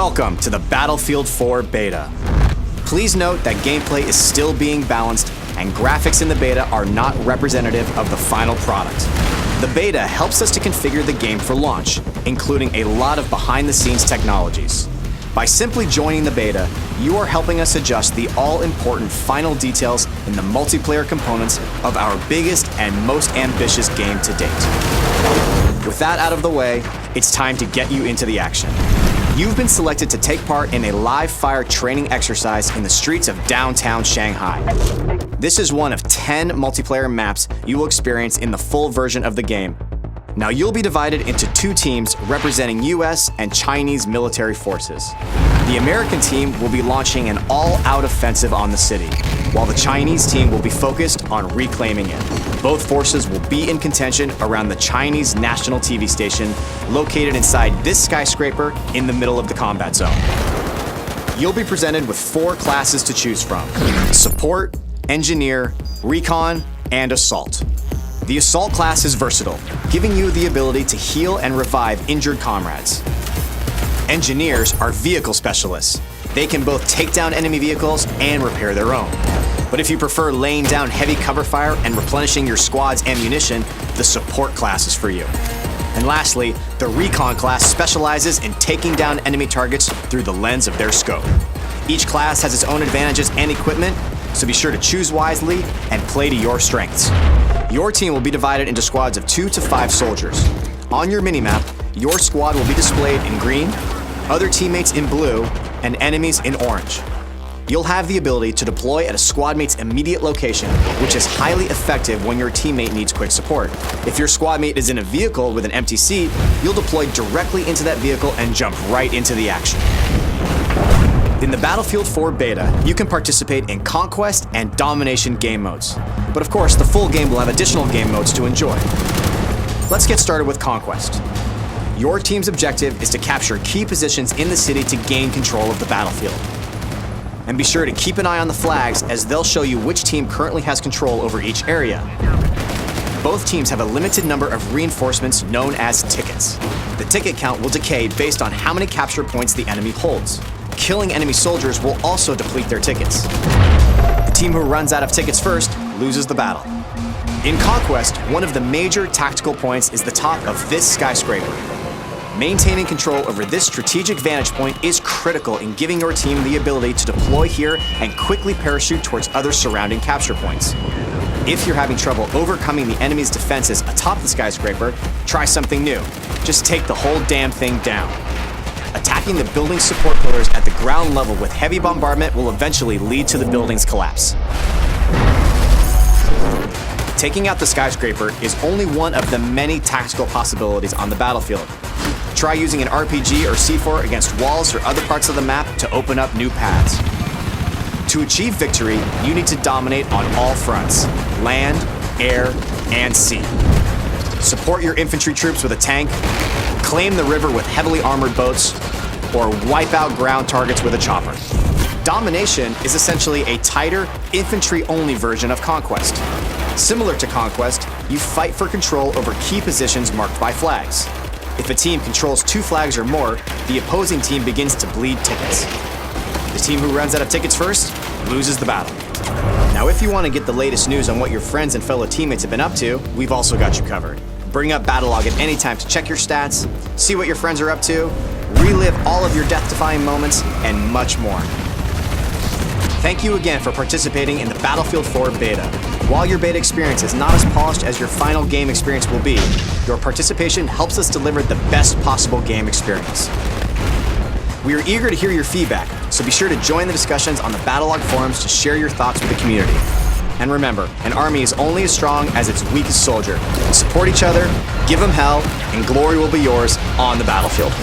Welcome to the Battlefield 4 beta. Please note that gameplay is still being balanced and graphics in the beta are not representative of the final product. The beta helps us to configure the game for launch, including a lot of behind-the-scenes technologies. By simply joining the beta, you are helping us adjust the all-important final details in the multiplayer components of our biggest and most ambitious game to date. With that out of the way, it's time to get you into the action. You've been selected to take part in a live-fire training exercise in the streets of downtown Shanghai. This is one of 10 multiplayer maps you will experience in the full version of the game. Now you'll be divided into two teams representing US and Chinese military forces. The American team will be launching an all-out offensive on the city, while the Chinese team will be focused on reclaiming it. Both forces will be in contention around the Chinese national TV station located inside this skyscraper in the middle of the combat zone. You'll be presented with 4 classes to choose from: Support, Engineer, Recon, and Assault. The Assault class is versatile, giving you the ability to heal and revive injured comrades. Engineers are vehicle specialists. They can both take down enemy vehicles and repair their own. But if you prefer laying down heavy cover fire and replenishing your squad's ammunition, the Support class is for you. And lastly, the Recon class specializes in taking down enemy targets through the lens of their scope. Each class has its own advantages and equipment, so be sure to choose wisely and play to your strengths. Your team will be divided into squads of 2 to 5 soldiers. On your minimap, your squad will be displayed in green, other teammates in blue, and enemies in orange. You'll have the ability to deploy at a squad mate's immediate location, which is highly effective when your teammate needs quick support. If your squad mate is in a vehicle with an empty seat, you'll deploy directly into that vehicle and jump right into the action. In the Battlefield 4 beta, you can participate in Conquest and Domination game modes. But of course, the full game will have additional game modes to enjoy. Let's get started with Conquest. Your team's objective is to capture key positions in the city to gain control of the battlefield. And be sure to keep an eye on the flags, as they'll show you which team currently has control over each area. Both teams have a limited number of reinforcements known as tickets. The ticket count will decay based on how many capture points the enemy holds. Killing enemy soldiers will also deplete their tickets. The team who runs out of tickets first loses the battle. In Conquest, one of the major tactical points is the top of this skyscraper. Maintaining control over this strategic vantage point is critical in giving your team the ability to deploy here and quickly parachute towards other surrounding capture points. If you're having trouble overcoming the enemy's defenses atop the skyscraper, try something new. Just take the whole damn thing down. Attacking the building's support pillars at the ground level with heavy bombardment will eventually lead to the building's collapse. Taking out the skyscraper is only one of the many tactical possibilities on the battlefield. Try using an RPG or C4 against walls or other parts of the map to open up new paths. To achieve victory, you need to dominate on all fronts: land, air, and sea. Support your infantry troops with a tank, claim the river with heavily armored boats, or wipe out ground targets with a chopper. Domination is essentially a tighter, infantry-only version of Conquest. Similar to Conquest, you fight for control over key positions marked by flags. If a team controls 2 flags or more, the opposing team begins to bleed tickets. The team who runs out of tickets first loses the battle. Now, if you want to get the latest news on what your friends and fellow teammates have been up to, we've also got you covered. Bring up Battlelog at any time to check your stats, see what your friends are up to, relive all of your death-defying moments, and much more. Thank you again for participating in the Battlefield 4 beta. While your beta experience is not as polished as your final game experience will be, your participation helps us deliver the best possible game experience. We are eager to hear your feedback, so be sure to join the discussions on the Battlelog forums to share your thoughts with the community. And remember, an army is only as strong as its weakest soldier. Support each other, give them hell, and glory will be yours on the battlefield.